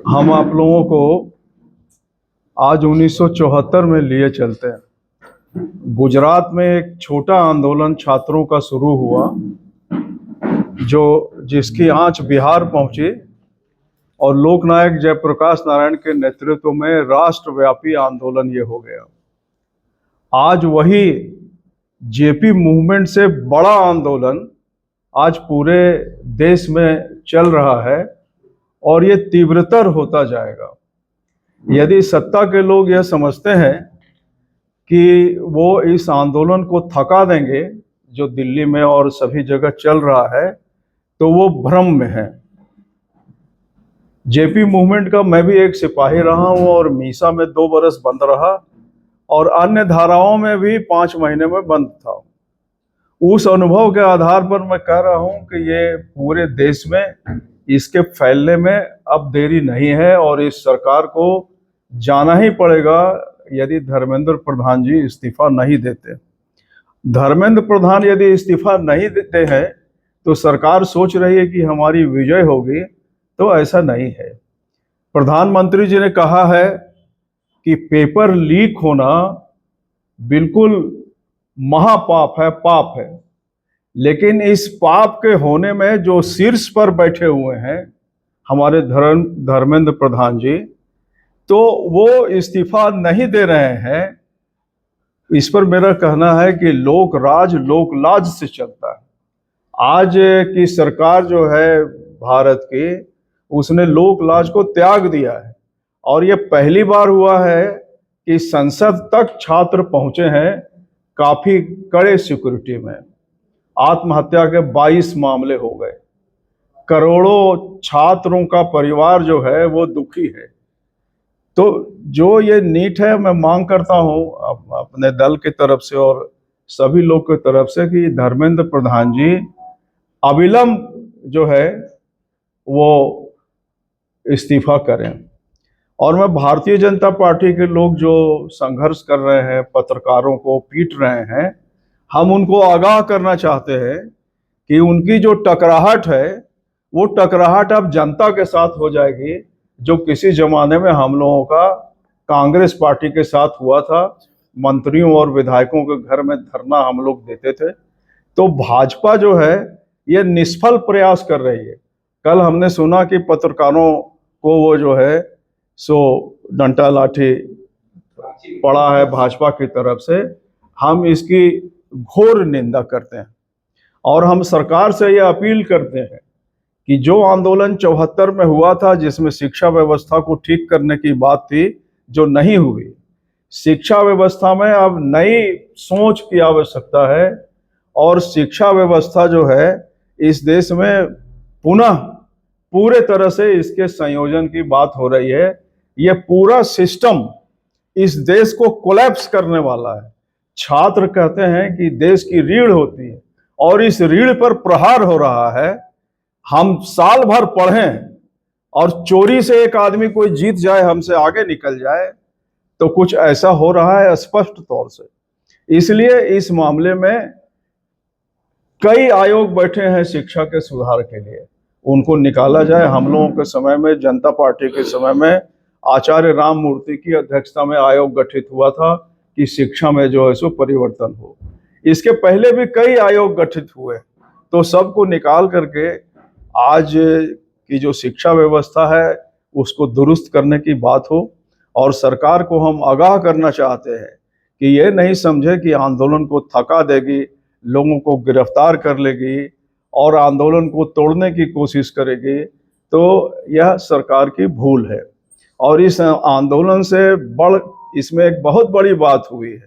हम आप लोगों को आज 1974 में लिए चलते हैं। गुजरात में एक छोटा आंदोलन छात्रों का शुरू हुआ जिसकी आंच बिहार पहुंची और लोकनायक जयप्रकाश नारायण के नेतृत्व में राष्ट्रव्यापी आंदोलन ये हो गया। आज वही जेपी मूवमेंट से बड़ा आंदोलन आज पूरे देश में चल रहा है और ये तीव्रतर होता जाएगा। यदि सत्ता के लोग यह समझते हैं कि वो इस आंदोलन को थका देंगे जो दिल्ली में और सभी जगह चल रहा है, तो वो भ्रम में है। जेपी मूवमेंट का मैं भी एक सिपाही रहा हूं और मीसा में 2 बरस बंद रहा और अन्य धाराओं में भी 5 महीने में बंद था। उस अनुभव के आधार पर मैं कह रहा हूं कि ये पूरे देश में इसके फैलने में अब देरी नहीं है और इस सरकार को जाना ही पड़ेगा यदि धर्मेंद्र प्रधान जी इस्तीफा नहीं देते। धर्मेंद्र प्रधान यदि इस्तीफा नहीं देते हैं तो सरकार सोच रही है कि हमारी विजय होगी, तो ऐसा नहीं है। प्रधानमंत्री जी ने कहा है कि पेपर लीक होना बिल्कुल महापाप है, पाप है, लेकिन इस पाप के होने में जो शीर्ष पर बैठे हुए हैं हमारे धर्मेंद्र प्रधान जी, तो वो इस्तीफा नहीं दे रहे हैं। इस पर मेरा कहना है कि लोक राज लोक लाज से चलता है। आज की सरकार जो है भारत की, उसने लोक लाज को त्याग दिया है और ये पहली बार हुआ है कि संसद तक छात्र पहुंचे हैं काफी कड़े सिक्योरिटी में। आत्महत्या के 22 मामले हो गए। करोड़ों छात्रों का परिवार जो है वो दुखी है। तो जो ये नीट है, मैं मांग करता हूं अपने दल की तरफ से और सभी लोग की तरफ से कि धर्मेंद्र प्रधान जी अविलंब जो है वो इस्तीफा करें। और मैं भारतीय जनता पार्टी के लोग जो संघर्ष कर रहे हैं, पत्रकारों को पीट रहे हैं, हम उनको आगाह करना चाहते हैं कि उनकी जो टकराहट है वो टकराहट अब जनता के साथ हो जाएगी, जो किसी जमाने में हम लोगों का कांग्रेस पार्टी के साथ हुआ था। मंत्रियों और विधायकों के घर में धरना हम लोग देते थे। तो भाजपा जो है ये निष्फल प्रयास कर रही है। कल हमने सुना कि पत्रकारों को वो जो है सो डंडा लाठी पड़ा है भाजपा की तरफ से। हम इसकी घोर निंदा करते हैं और हम सरकार से यह अपील करते हैं कि जो आंदोलन 74 में हुआ था, जिसमें शिक्षा व्यवस्था को ठीक करने की बात थी, जो नहीं हुई, शिक्षा व्यवस्था में अब नई सोच की आवश्यकता है और शिक्षा व्यवस्था जो है इस देश में पुनः पूरे तरह से इसके संयोजन की बात हो रही है। यह पूरा सिस्टम इस देश को कोलैप्स करने वाला है। छात्र कहते हैं कि देश की रीढ़ होती है और इस रीढ़ पर प्रहार हो रहा है। हम साल भर पढ़ें और चोरी से एक आदमी कोई जीत जाए, हमसे आगे निकल जाए, तो कुछ ऐसा हो रहा है स्पष्ट तौर से। इसलिए इस मामले में कई आयोग बैठे हैं शिक्षा के सुधार के लिए, उनको निकाला जाए। हम लोगों के समय में, जनता पार्टी के समय में आचार्य राममूर्ति की अध्यक्षता में आयोग गठित हुआ था कि शिक्षा में जो है सो परिवर्तन हो। इसके पहले भी कई आयोग गठित हुए, तो सबको निकाल करके आज की जो शिक्षा व्यवस्था है उसको दुरुस्त करने की बात हो। और सरकार को हम आगाह करना चाहते हैं कि ये नहीं समझे कि आंदोलन को थका देगी, लोगों को गिरफ्तार कर लेगी और आंदोलन को तोड़ने की कोशिश करेगी, तो यह सरकार की भूल है। और इस आंदोलन से इसमें एक बहुत बड़ी बात हुई है।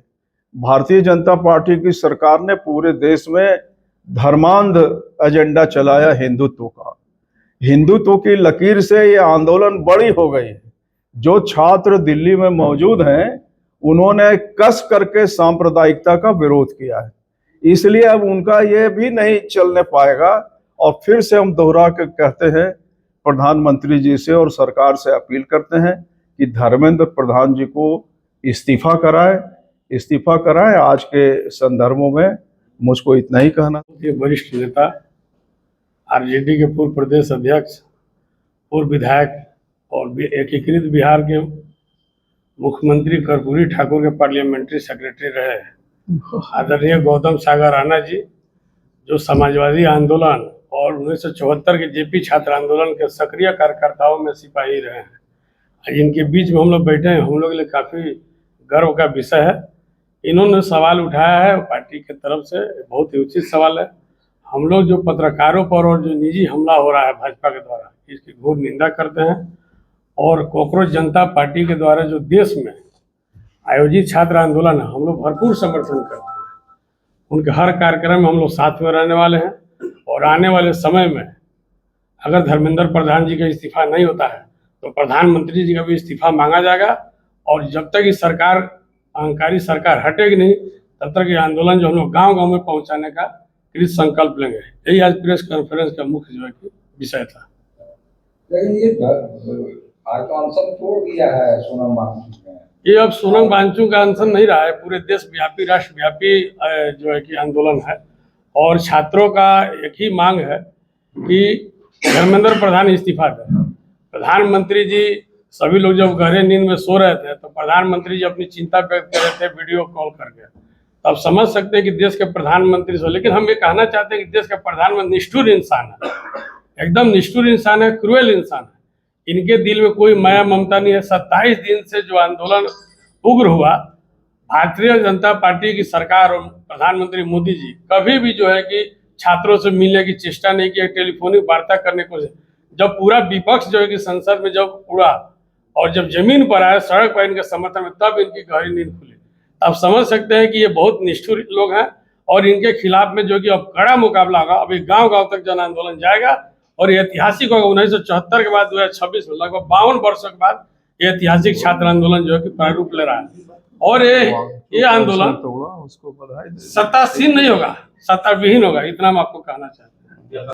भारतीय जनता पार्टी की सरकार ने पूरे देश में धर्मांध एजेंडा चलाया, हिंदुत्व का। हिंदुत्व की लकीर से ये आंदोलन बड़ी हो गई है। जो छात्र दिल्ली में मौजूद हैं उन्होंने कस करके सांप्रदायिकता का विरोध किया है, इसलिए अब उनका ये भी नहीं चलने पाएगा। और फिर से हम दोहरा के कहते हैं, प्रधानमंत्री जी से और सरकार से अपील करते हैं कि धर्मेंद्र प्रधान जी को इस्तीफा कराएं। आज के संदर्भों में मुझको इतना ही कहना। ये वरिष्ठ नेता, आरजेडी के पूर्व प्रदेश अध्यक्ष, पूर्व विधायक और एकीकृत बिहार के मुख्यमंत्री कर्पूरी ठाकुर के पार्लियामेंट्री सेक्रेटरी रहे आदरणीय गौतम सागर राणा जी, जो समाजवादी आंदोलन और 1974 के जेपी छात्र आंदोलन के सक्रिय कार्यकर्ताओं में सिपाही रहे हैं। इनके बीच में हम लोग बैठे हैं, हम लोग के लिए काफ़ी गर्व का विषय है। इन्होंने सवाल उठाया है पार्टी की तरफ से, बहुत ही उचित सवाल है। हम लोग जो पत्रकारों पर और जो निजी हमला हो रहा है भाजपा के द्वारा, इसकी घोर निंदा करते हैं। और कॉकरोच जनता पार्टी के द्वारा जो देश में आयोजित छात्र आंदोलन है, हम लोग भरपूर समर्थन करते हैं। उनके हर कार्यक्रम में हम लोग साथ में रहने वाले हैं। और आने वाले समय में अगर धर्मेंद्र प्रधान जी का इस्तीफा नहीं होता है तो प्रधानमंत्री जी का भी इस्तीफा मांगा जाएगा। और जब तक ये सरकार, अहंकारी सरकार हटेगी नहीं, तब तक ये आंदोलन जो हम लोग गाँव गाँव में पहुँचाने का कृत संकल्प लेंगे। यही आज प्रेस कॉन्फ्रेंस का मुख्य जो है कि विषय था। लेकिन ये आज तो अनशन तोड़ दिया है सोनम वांगचुक ने। ये अब सोनम वांगचुक का अनशन नहीं रहा है, पूरे देश व्यापी, राष्ट्रव्यापी जो है कि आंदोलन है। और छात्रों का एक ही मांग है कि धर्मेंद्र प्रधान इस्तीफा दें। प्रधानमंत्री जी, सभी लोग जब गहरे नींद में सो रहे थे तो प्रधानमंत्री जी अपनी चिंता व्यक्त कर रहे थे वीडियो कॉल करके। तो आप समझ सकते हैं कि देश के प्रधानमंत्री से, लेकिन हम ये कहना चाहते हैं कि देश का प्रधानमंत्री निष्ठुर इंसान है, एकदम निष्ठुर इंसान है, क्रूएल इंसान है। इनके दिल में कोई माया ममता नहीं है। 27 दिन से जो आंदोलन उग्र हुआ, भारतीय जनता पार्टी की सरकार और प्रधानमंत्री मोदी जी कभी भी जो है कि छात्रों से मिलने की चेष्टा नहीं की, टेलीफोनिक वार्ता करने को। जब पूरा विपक्ष जो है कि संसद में जब उड़ा और जब जमीन पर आया, सड़क पर इनके समर्थन में, तब इनकी गहरी नींद खुली। आप समझ सकते हैं कि ये बहुत निष्ठुर लोग हैं। और इनके खिलाफ में जो कि अब कड़ा मुकाबला होगा। अभी गांव गांव तक जन आंदोलन जाएगा और ये ऐतिहासिक होगा। 1974 के बाद 2026 में लगभग 52 वर्षों के बाद ये ऐतिहासिक छात्र आंदोलन जो है कि प्रारूप ले रहा है। और ये आंदोलन उसको बधाई, सत्तासीन नहीं होगा, सत्ताविहीन होगा। इतना हम आपको कहना चाहते हैं।